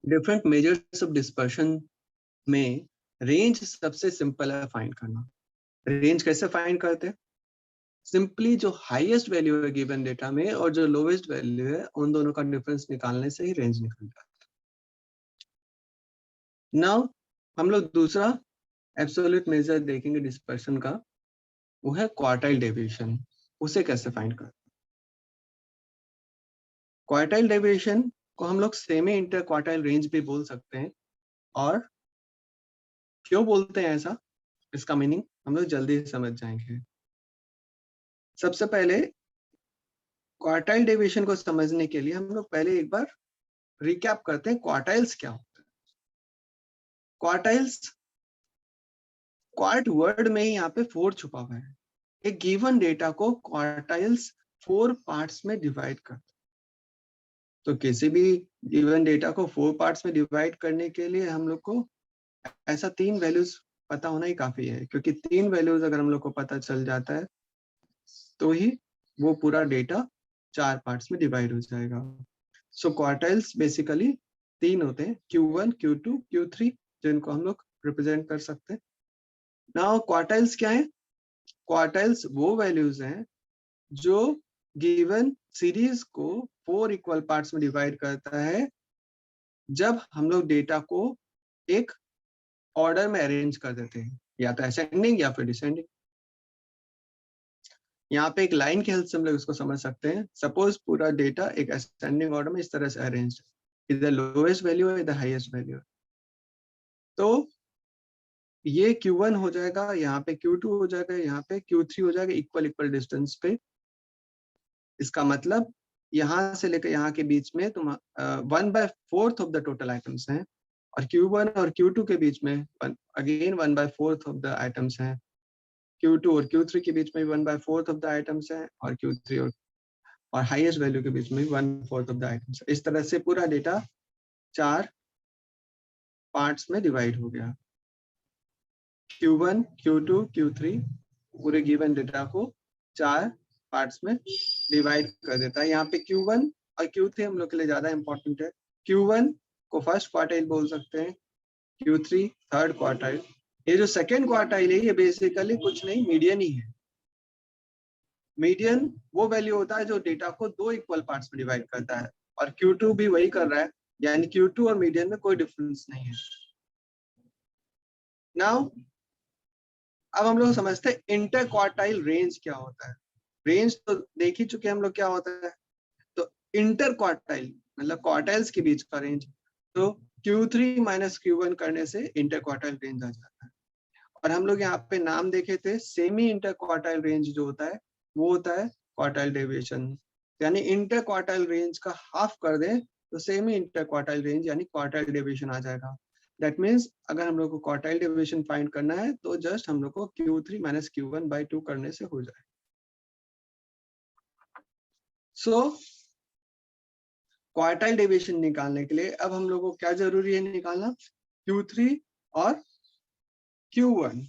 Different measures of dispersion में range सबसे simple है फाइंड करना। रेंज कैसे फाइंड करते हैं? सिंपली जो हाईएस्ट वैल्यू है गिवन डेटा में और जो लोवेस्ट वैल्यू है उन दोनों का डिफरेंस निकालने से ही रेंज निकल जाता है। नाउ हम लोग दूसरा एब्सोल्यूट मेजर देखेंगे डिस्पर्शन का, वो है क्वार्टाइल डेविएशन। उसे कैसे फाइंड करते हैं? क्वार्टाइल डेविएशन को हम लोग सेमी इंटर क्वार्टाइल रेंज भी बोल सकते हैं। और क्यों बोलते हैं ऐसा, इसका मीनिंग हम लोग जल्दी समझ जाएंगे। सबसे पहले क्वार्टाइल डेविएशन को समझने के लिए हम लोग पहले एक बार रिकैप करते हैं क्वार्टाइल्स क्या होता है। क्वार्टाइल्स, क्वार्ट वर्ड में ही यहाँ पे 4 छुपा हुआ है। एक गिवन डेटा को क्वार्टाइल्स 4 पार्ट्स में डिवाइड करते हैं। तो किसी भी गिवन डेटा को 4 पार्ट्स में डिवाइड करने के लिए हम लोग को ऐसा 3 वैल्यूज पता होना ही काफी है, क्योंकि 3 वैल्यूज अगर हम लोग को पता चल जाता है तो ही वो पूरा डेटा 4 पार्ट्स में डिवाइड हो जाएगा। सो क्वार्टाइल्स बेसिकली 3 होते हैं, Q1, Q2, Q3, जिनको हम लोग रिप्रेजेंट कर सकते हैं। नाउ क्वार्टाइल्स क्या है? क्वार्टाइल्स वो वैल्यूज हैं जो गिवन सीरीज को 4 इक्वल पार्ट्स में डिवाइड करता है जब हम लोग डेटा को एक ऑर्डर में अरेंज कर देते हैं, या तो असेंडिंग या फिर डिसेंडिंग। यहाँ पे एक लाइन की हेल्प से हम लोग इसको समझ सकते हैं। सपोज पूरा डेटा एक असेंडिंग ऑर्डर में इस तरह से अरेंज है, इधर लोएस्ट वैल्यू है इधर हाईएस्ट वैल्यू है। तो ये Q1 हो जाएगा, यहाँ पे Q2 हो जाएगा, यहाँ पे Q3 हो जाएगा, इक्वल इक्वल डिस्टेंस पे। इसका मतलब यहाँ से लेकर यहाँ के बीच में तुम 1/4 ऑफ द टोटल आइटम्स हैं, और Q1 और Q2 के बीच में अगेन 1/4 ऑफ द आइटम्स हैं। Q2 और Q3 के बीच में 1/4 ऑफ द आइटम्स हैं, और Q3 और हाईएस्ट वैल्यू के बीच में 1/4 ऑफ द आइटम्स। इस तरह से पूरा डेटा 4 पार्ट्स में डिवाइड हो गया। Q1, Q2, Q3 पूरे गिवन डेटा को 4 पार्ट्स में डिवाइड कर देता है। यहाँ पे Q1 और Q3 हम लोग के लिए ज्यादा इंपॉर्टेंट है। Q1 को फर्स्ट क्वार्टाइल बोल सकते हैं, Q3 थर्ड क्वार्टाइल। ये जो सेकेंड क्वार्टाइल है ये बेसिकली कुछ नहीं, मीडियन ही है। मीडियन वो वैल्यू होता है जो डेटा को 2 इक्वल पार्ट्स में डिवाइड करता है, और Q2 भी वही कर रहा है, यानी Q2 और मीडियन में कोई डिफरेंस नहीं है। नाउ अब हम लोग समझते हैं इंटर क्वार्टाइल रेंज क्या होता है। रेंज तो देख ही चुके हम लोग क्या होता है। तो इंटर क्वार्टाइल मतलब क्वार्टाइल्स के बीच का रेंज। तो Q3 माइनस Q1 करने से इंटर क्वार्टाइल रेंज आ जाता है। और हम लोग यहाँ पे नाम देखे थे, सेमी इंटर क्वार्टाइल रेंज जो होता है वो होता है क्वार्टाइल डेविएशन। यानी इंटर क्वार्टाइल रेंज का हाफ कर दें तो सेमी इंटर क्वार्टाइल रेंज यानी क्वार्टाइल डेविएशन आ जाएगा। दैट मीन्स अगर हम लोग को क्वार्टाइल डेविएशन फाइंड करना है तो जस्ट हम लोग को Q3 माइनस Q1/2 करने से हो जाए। सो क्वार्टाइल डेविएशन निकालने के लिए अब हम लोग को क्या जरूरी है निकालना? Q3 और Q1।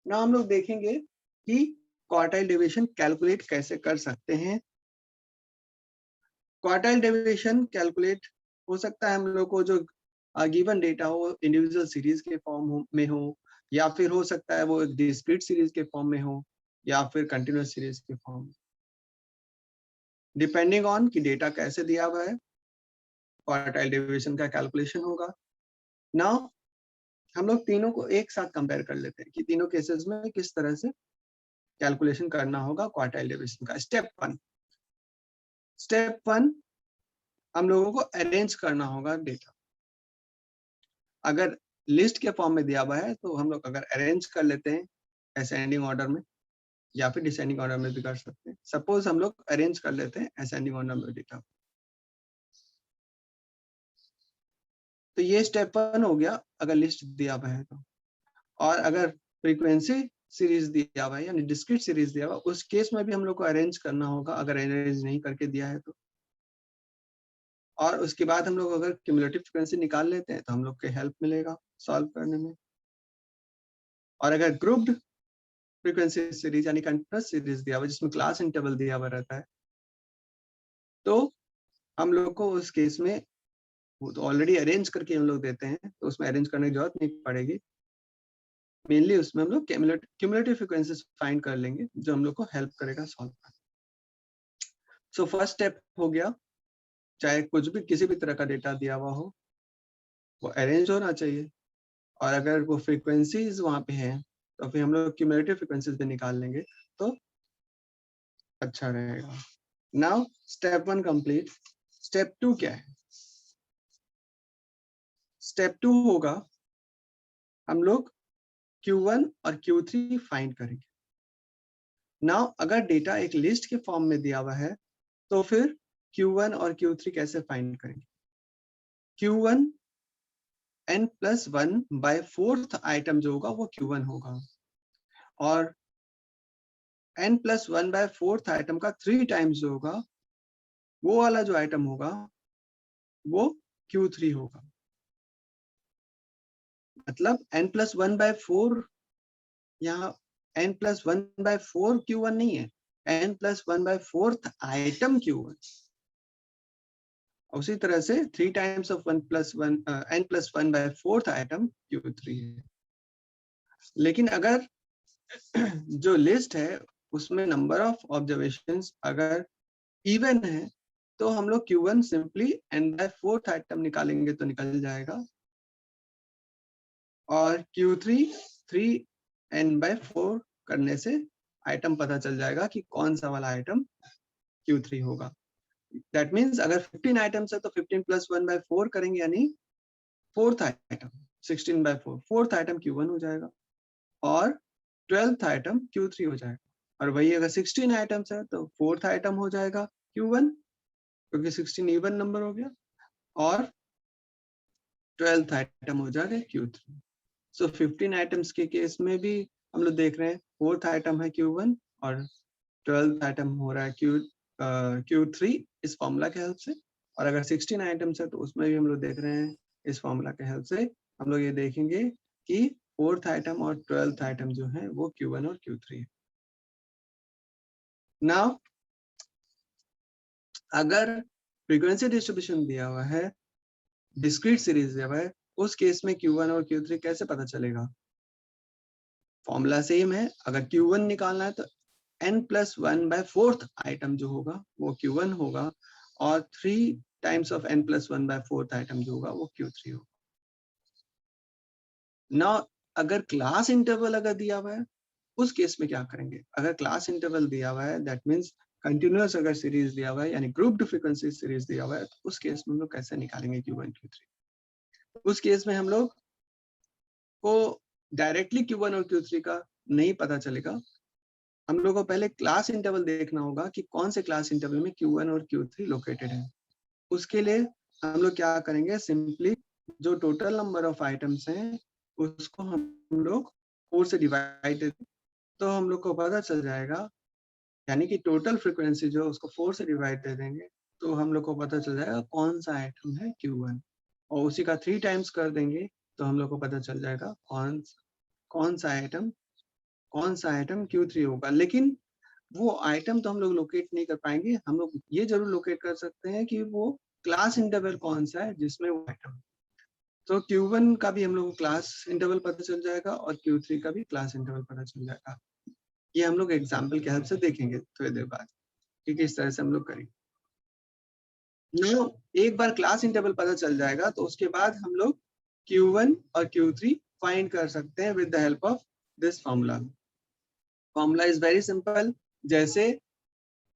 ना हम लोग देखेंगे कि क्वार्टाइल डेविएशन कैलकुलेट कैसे कर सकते हैं। क्वार्टाइल डेविएशन कैलकुलेट हो सकता है हम लोग को जो गिवन डेटा हो इंडिविजुअल सीरीज के फॉर्म में हो, या फिर हो सकता है वो एक डिस्क्रीट सीरीज के फॉर्म में हो, या फिर कंटिन्यूअस सीरीज के फॉर्म में, डिपेंडिंग ऑन कि डेटा कैसे दिया हुआ है क्वार्टाइल डेविएशन का कैलकुलेशन होगा। नाउ हम लोग तीनों को एक साथ कंपेयर कर लेते हैं कि तीनों केसेस में किस तरह से कैलकुलेशन करना होगा क्वार्टाइल डेविएशन का। स्टेप वन हम लोगों को अरेंज करना होगा डेटा। अगर लिस्ट के फॉर्म में दिया हुआ है तो हम लोग अगर अरेंज कर लेते हैं असेंडिंग ऑर्डर में, या फिर डिसेंडिंग ऑर्डर में भी कर सकते हैं। सपोज हम लोग अरेंज कर लेते हैं असेंडिंग ऑर्डर में डेटा। तो ये स्टेप वन हो गया अगर लिस्ट दिया हुआ है तो। और अगर फ्रीक्वेंसी सीरीज दिया हुआ है यानी डिस्क्रीट सीरीज दिया हुआ, उस केस में भी हम लोग को अरेंज करना होगा अगर अरेंज नहीं करके दिया है तो। और उसके बाद हम लोग अगर क्यूमुलेटिव फ्रीक्वेंसी निकाल लेते हैं तो हम लोग के हेल्प मिलेगा सॉल्व करने में। और अगर ग्रुप्ड फ्रीक्वेंसी सीरीज यानी कंटीन्यूअस सीरीज दिया हुआ जिसमें क्लास इंटरवल दिया हुआ रहता है, तो हम लोग को उस केस में वो तो ऑलरेडी अरेंज करके हम लोग देते हैं, तो उसमें अरेंज करने की जरूरत नहीं पड़ेगी। मेनली उसमें हम लोग क्यूमुलेटिव फ्रीक्वेंसीज फाइंड कर लेंगे जो हम लोग को हेल्प करेगा सॉल्व करने। सो फर्स्ट स्टेप हो गया, चाहे कुछ भी किसी भी तरह का डेटा दिया हुआ हो वो अरेंज होना चाहिए, और अगर वो फ्रीक्वेंसीज वहां पे हैं तो फिर हम लोग क्यूमुलेटिव फ्रीक्वेंसीज भी निकाल लेंगे तो अच्छा रहेगा। Now step 1 complete. स्टेप 2 क्या है? स्टेप 2 होगा हम लोग Q1 और Q3 फाइंड करेंगे। नाउ अगर डेटा एक लिस्ट के फॉर्म में दिया हुआ है तो फिर Q1 और Q3 कैसे फाइंड करेंगे? Q1 n+1/4 आइटम जो होगा वो Q1 होगा, और n+1/4 आइटम का 3 टाइम्स जो होगा वो वाला जो आइटम होगा वो Q3 होगा। मतलब n+1/4, यहाँ n+1/4 Q1 नहीं है, n+1/4 आइटम Q1। उसी तरह से 3 times of n+1/4 item Q3 है। लेकिन अगर जो लिस्ट है उसमें नंबर ऑफ ऑब्जर्वेशंस अगर इवन है तो हम लोग Q1 सिंपली n/4 आइटम निकालेंगे तो निकल जाएगा, और Q3 3n/4 करने से आइटम पता चल जाएगा कि कौन सा वाला आइटम Q3 होगा। दैट मीन्स अगर 15 आइटम्स है तो 15 + 1/4 करेंगे, यानी fourth item 16/4, fourth item Q1 हो जाएगा और 12th आइटम Q3 हो जाएगा। और वही अगर 16 आइटम्स है तो फोर्थ आइटम हो जाएगा Q1 क्योंकि 16 इवन नंबर हो गया, और 12th आइटम हो जाएगा Q3। सो 15 आइटम्स के केस में भी हम लोग देख रहे हैं फोर्थ आइटम है Q1 और 12th आइटम हो रहा है Q3 इस फॉर्मूला के हेल्प से। और अगर 16 आइटम्स है तो उसमें भी हम लोग देख रहे हैं इस फॉर्मूला के हेल्प से हम लोग ये देखेंगे कि फोर्थ आइटम और 12th आइटम जो है वो Q1 और Q3 है। नाउ अगर फ्रीक्वेंसी डिस्ट्रीब्यूशन दिया हुआ है, डिस्क्रीट सीरीज दिया हुआ है, उस केस में Q1 और Q3 कैसे पता चलेगा? फॉर्मूला सेम है, अगर Q1 निकालना है तो n+1/4 आइटम जो होगा वो Q1 होगा, और 3 टाइम्स ऑफ n+1/4 आइटम जो होगा वो Q3 होगा। ना अगर क्लास इंटरवल अगर दिया हुआ है उस केस में क्या करेंगे? अगर क्लास इंटरवल दिया हुआ है दैट मीन्स कंटिन्यूअस अगर सीरीज दिया हुआ है यानी ग्रुप्ड फ्रीक्वेंसी सीरीज दिया हुआ है तो उस केस में हम लोग कैसे निकालेंगे Q1 Q3? उस केस में हम लोग को डायरेक्टली Q1 और Q3 का नहीं पता चलेगा, हम लोग को पहले क्लास इंटरवल देखना होगा कि कौन से क्लास इंटरवल में Q1 और Q3 लोकेटेड है। उसके लिए हम लोग क्या करेंगे, सिंपली जो टोटल नंबर ऑफ आइटम्स हैं उसको हम लोग 4 से डिवाइड, तो हम लोग को पता चल जाएगा, यानी कि टोटल फ्रीक्वेंसी जो उसको 4 से डिवाइड दे देंगे तो हम लोग को पता चल जाएगा कौन सा आइटम है Q1, और उसी का 3 टाइम्स कर देंगे तो हम लोग को पता चल जाएगा कौन सा आइटम Q3 होगा। लेकिन वो आइटम तो हम लोग लोकेट नहीं कर पाएंगे, हम लोग ये जरूर लोकेट कर सकते हैं कि वो क्लास इंटरवल कौन सा है जिसमें वो आइटम, तो Q1 का भी हम लोग को क्लास इंटरवल पता चल जाएगा और Q3 का भी क्लास इंटरवल पता चल जाएगा। ये हम लोग एग्जाम्पल के हेल्प से देखेंगे थोड़ी देर बाद कि किस तरह से हम लोग करेंगे। एक बार क्लास इंटरवल पता चल जाएगा तो उसके बाद हम लोग Q1 और Q3 फाइंड कर सकते हैं with the help of this formula. Formula is very simple, जैसे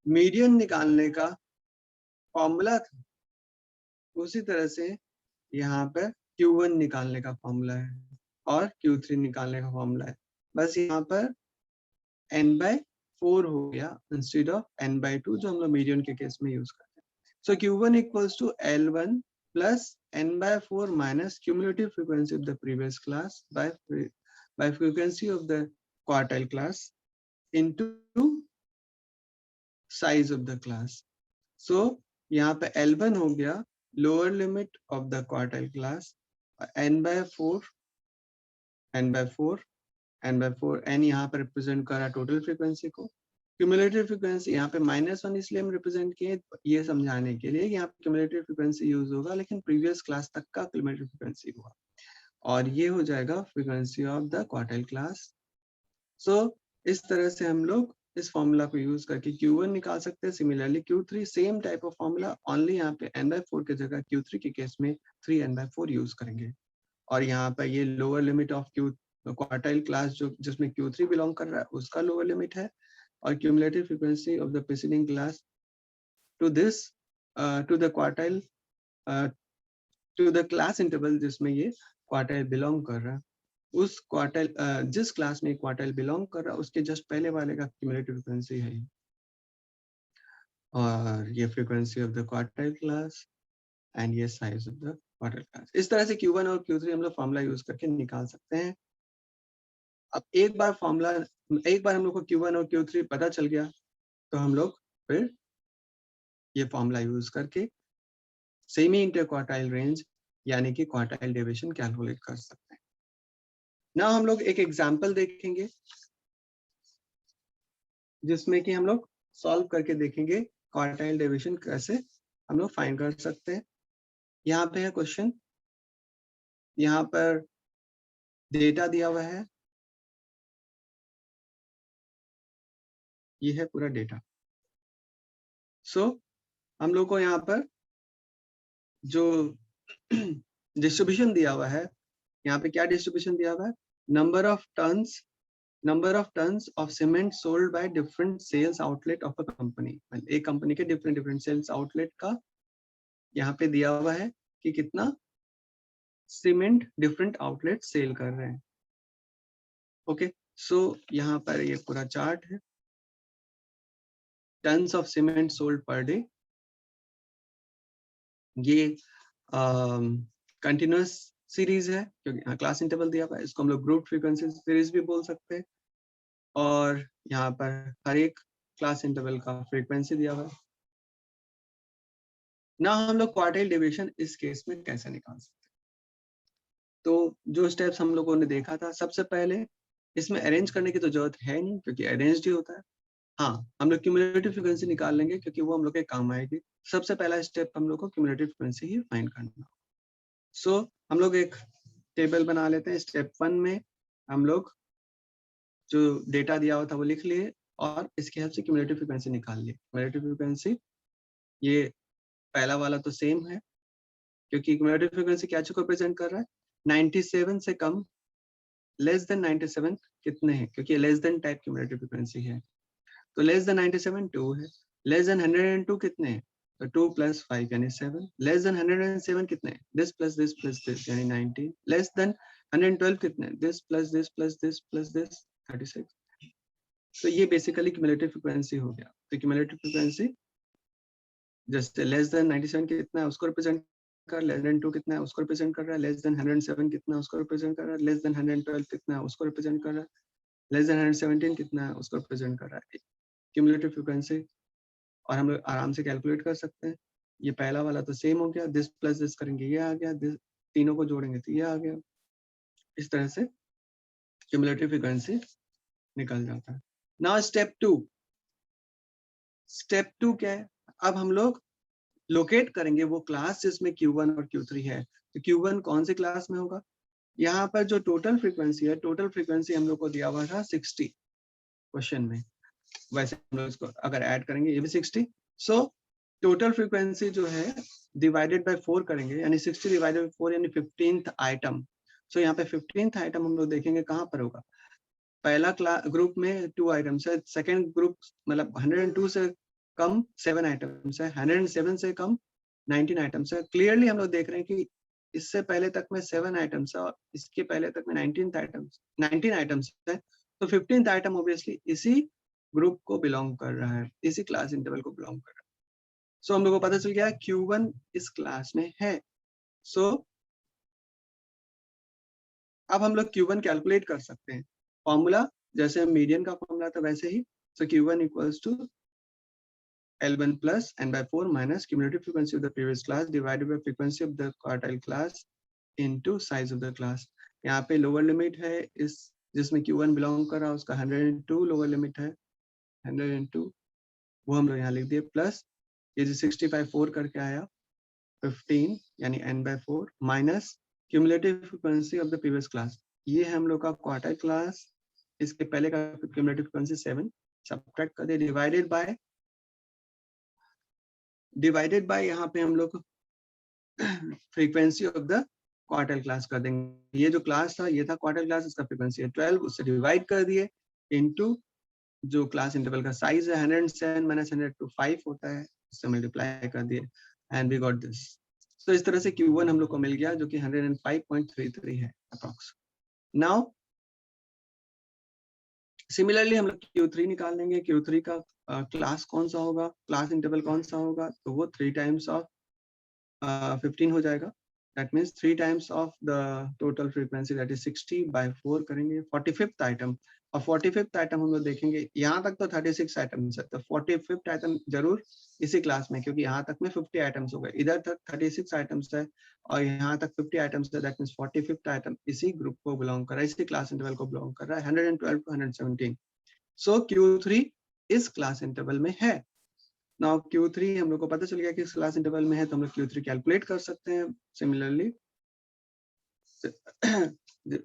मीडियन निकालने का फॉर्मूला था उसी तरह से यहाँ पर Q1 निकालने का फॉर्मूला है और Q3 निकालने का फॉर्मूला है, बस यहाँ पर n/4 हो गया इंस्टेड ऑफ n/2 जो हम लोग मीडियन के केस में यूज करते हैं। So Q1 equals to L1 plus n/4 minus cumulative frequency of the previous class by frequency of the quartile class into size of the class. So यहाँ पे L1 हो गया lower limit of the quartile class, n/4 n/4 n/4 n यहाँ पर represent कर रहा है total frequency को, क्यूमुलेटिव फ्रीक्वेंसी यहाँ पे -1 इसलिए हम रिप्रेजेंट किए ये समझाने के लिए कि यहाँ पे क्यूमुलेटिव फ्रीक्वेंसी यूज होगा, लेकिन प्रीवियस क्लास तक का क्यूमुलेटिव फ्रीक्वेंसी हुआ, और ये हो जाएगा frequency of the quartile class. So इस तरह से हम लोग इस फॉर्मूला को यूज करके Q1 निकाल सकते हैं। Similarly Q3 same type of formula, only यहाँ पे n/4 की जगह Q3 के केस में 3n/4 यूज करेंगे, और यहाँ पर ये lower limit of Q quartile class जो जिसमें Q3 बिलोंग कर रहा है उसका लोअर लिमिट है, और cumulative frequency of the preceding class to this to the quartile to the class interval जिसमें ये क्वार्टाइल बिलोंग कर रहा है, उस क्वार्टाइल जिस क्लास में क्वार्टाइल बिलोंग कर रहा है उसके जस्ट पहले वाले का क्यूमुलेटिव फ्रीक्वेंसी है, और ये frequency of the quartile class and ये size of the quartile class. इस तरह से Q1 और Q3 हम लोग फॉर्मूला यूज करके निकाल सकते हैं। अब एक बार हम लोग को Q1 और Q3 पता चल गया तो हम लोग फिर ये फॉर्मूला यूज करके सेमी इंटरक्वार्टाइल रेंज यानी कि क्वार्टाइल डेविएशन कैलकुलेट कर सकते हैं। ना हम लोग एक एग्जांपल देखेंगे जिसमें कि हम लोग सॉल्व करके देखेंगे क्वार्टाइल डेविएशन कैसे हम लोग फाइंड कर सकते हैं। यहाँ पे है क्वेश्चन, यहाँ पर डेटा दिया हुआ है, ये है पूरा डेटा। सो हम लोग को यहाँ पर जो डिस्ट्रीब्यूशन दिया हुआ है, यहाँ पे क्या डिस्ट्रीब्यूशन दिया हुआ है, number of tons of cement sold by different cells outlet of a company. एक कंपनी के डिफरेंट सेल्स आउटलेट का यहाँ पे दिया हुआ है कि कितना सीमेंट डिफरेंट आउटलेट सेल कर रहे हैं। ओके, सो यहाँ पर ये पूरा चार्ट है, tons of cement sold per day. ये कंटिन्यूअस सीरीज है क्योंकि क्लास इंटरवल दिया हुआ है, इसको हम लोग ग्रुप फ्रीक्वेंसी सीरीज भी बोल सकते हैं, और यहाँ पर हर एक क्लास इंटरवल का फ्रीक्वेंसी दिया हुआ है। ना हम लोग क्वार्टाइल डेविएशन इस केस में कैसे निकाल सकते हैं, तो जो स्टेप्स हम लोगों ने देखा था, सबसे पहले इसमें अरेंज करने की तो जरूरत है नहीं क्योंकि अरेंज्ड ही होता है। हाँ, हम लोग क्यूमुलेटिव फ्रीक्वेंसी निकाल लेंगे क्योंकि वो हम लोग के काम आएगी। सबसे पहला स्टेप हम लोग को क्यूमुलेटिव फ्रीक्वेंसी ही फाइंड करना। सो हम लोग एक टेबल बना लेते हैं। स्टेप 1 में हम लोग जो डेटा दिया हुआ था वो लिख लिए और इसके हेल्प से क्यूमुलेटिव फ्रीक्वेंसी निकाल ली। क्यूमुलेटिव फ्रीक्वेंसी ये पहला वाला तो सेम है क्योंकि क्यूमुलेटिव फ्रीक्वेंसी क्या चीज को रिप्रेजेंट कर रहा है, 97 से कम, लेस देन 97 कितने हैं, क्योंकि less than type cumulative frequency है। तो लेस देन 97 2 है, लेस देन 102 कितने हैं, तो 2 + 5 यानी 7, लेस देन 107 कितने हैं, दिस प्लस दिस यानी 19, लेस देन 112 कितने हैं, this plus this plus this plus this 36। तो ये बेसिकली क्यूमुलेटिव फ्रीक्वेंसी हो गया। तो क्यूमुलेटिव फ्रीक्वेंसी जैसे लेस देन 97 कितना है उसको रिप्रेजेंट कर, लेस देन 2 कितना है उसको रिप्रेजेंट कर रहा है, लेस देन 107 कितना है उसको रिप्रेजेंट कर रहा है, लेस देन 112 कितना है उसको रिप्रेजेंट कर रहा है, लेस देन 117 कितना है उसको रिप्रेजेंट कर रहा है। क्यूमुलेटिव फ्रीक्वेंसी और हम लोग आराम से कैलकुलेट कर सकते हैं। ये पहला वाला तो सेम हो गया, दिस प्लस दिस करेंगे ये आ गया, दिस तीनों को जोड़ेंगे तो ये आ गया। इस तरह से क्यूमुलेटिव फ्रीक्वेंसी निकल जाता है। नाउ स्टेप 2 क्या है, अब हम लोग लोकेट करेंगे वो क्लास जिसमें Q1 और Q3 है। तो Q1 कौन सी क्लास में होगा, यहाँ पर जो टोटल फ्रीक्वेंसी है, टोटल फ्रीक्वेंसी हम लोग को दिया हुआ था 60 क्वेश्चन में, वैसे हम लोग इसको अगर ऐड करेंगे ये भी 60। सो टोटल फ्रीक्वेंसी जो है डिवाइडेड बाय 4 करेंगे यानी 60 डिवाइडेड बाय 4 यानी 15th आइटम। सो यहाँ पे 15th आइटम हम लोग देखेंगे कहाँ पर होगा, पहला ग्रुप में 2 आइटम्स है, सेकंड ग्रुप मतलब 102 से कम 7 आइटम्स है, 107 से कम 19 आइटम्स है। क्लियरली हम लोग देख रहे हैं कि इससे पहले तक में 7 आइटम्स है और इसके पहले तक में 19 आइटम्स है। तो 15th आइटम ऑब्वियसली इसी ग्रुप को बिलोंग कर रहा है, इसी क्लास इंटरवल को बिलोंग कर रहा है। सो हम लोग को पता चल गया Q1 इस क्लास में है। सो अब हम लोग Q1 कैलकुलेट कर सकते हैं। फॉर्मूला जैसे मीडियन का फॉर्मूला था वैसे ही, so Q1 equals to L1 plus n/4 minus cumulative frequency of the previous class divided by frequency of the quartile class into size of the class। यहाँ पे लोअर लिमिट है इस जिसमें Q1 बिलोंग कर रहा है उसका 102 लोअर लिमिट है, 100 इंटू वो हम लोग यहाँ लिख दिए, प्लस ये जो 65 4 करके आया 15 यानी n/4 minus cumulative frequency of the previous class, ये है हम लोग का क्वार्टर क्लास, इसके पहले का क्यूमुलेटिव फ्रीक्वेंसी 7, सब्ट्रैक्ट कर दिए, डिवाइडेड बाय यहाँ पे हम लोग frequency of the quarter class कर देंगे। ये जो क्लास था ये था क्वार्टर क्लास, इसका फ्रीक्वेंसी है 12, उससे डिवाइड कर दिए इनटू जो क्लास इंटरवल का साइज है 107 माइनस 100 to 5 होता है, उससे मल्टीप्लाई कर दिए एंड वी गॉट दिस। तो इस तरह से Q1 हम लोग को मिल गया जो कि 105.33 है अप्रॉक्स। नाउ सिमिलरली हम लोग Q3 निकाल लेंगे। Q3 का क्लास कौन सा होगा, क्लास इंटरवल कौन सा होगा, तो वो 3 टाइम्स ऑफ 15 हो जाएगा। That means 3 times of the total frequency that is 60/4 करेंगे। 45th आइटम, और 45th आइटम हम लोग देखेंगे, यहाँ तक तो 36 आइटम्स है, तो 45th आइटम जरूर इसी क्लास में, क्योंकि यहाँ तक में 50 आइटम्स हो गए, इधर तक 36 आइटम्स है और यहाँ तक 50 आइटम्स है, दैट मीन्स 45th आइटम इसी ग्रुप को बिलोंग कर रहा है, इसी क्लास इंटरवल को बिलोंग कर रहा है, 112 to 117। सो Q3 इस क्लास इंटरवल में है। नाउ Q3 हम लोग को पता चल गया कि इस क्लास इंटरवल में है, तो हम लोग Q3 कैलकुलेट कर सकते हैं। सिमिलरली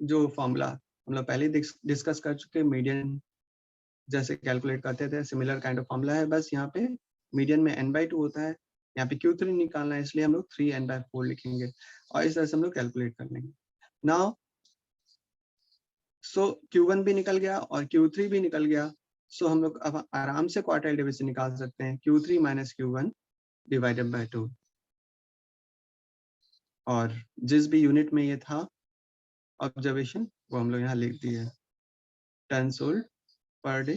जो फॉर्मूला हम लोग पहले डिस्कस कर चुके, मीडियन जैसे कैलकुलेट करते थे, सिमिलर काइंड ऑफ फॉर्मूला है, बस यहाँ पे मीडियन में n/2 होता है, यहाँ पे Q3 निकालना है, इसलिए हम लोग 3n/4 लिखेंगे और इस तरह से हम लोग कैलकुलेट कर लेंगे। नाउ सो Q1 भी निकल गया और Q3 भी निकल गया, सो हम लोग अब आराम से क्वार्टाइल डिवीजन निकाल सकते हैं, Q3 minus Q1 divided by 2, और जिस भी यूनिट में ये था ऑब्जर्वेशन वो हम लोग यहाँ लिख दिए, टन सोल्ड पर डे।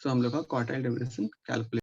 सो हम लोग का क्वार्टाइल डिवीजन कैलकुलेट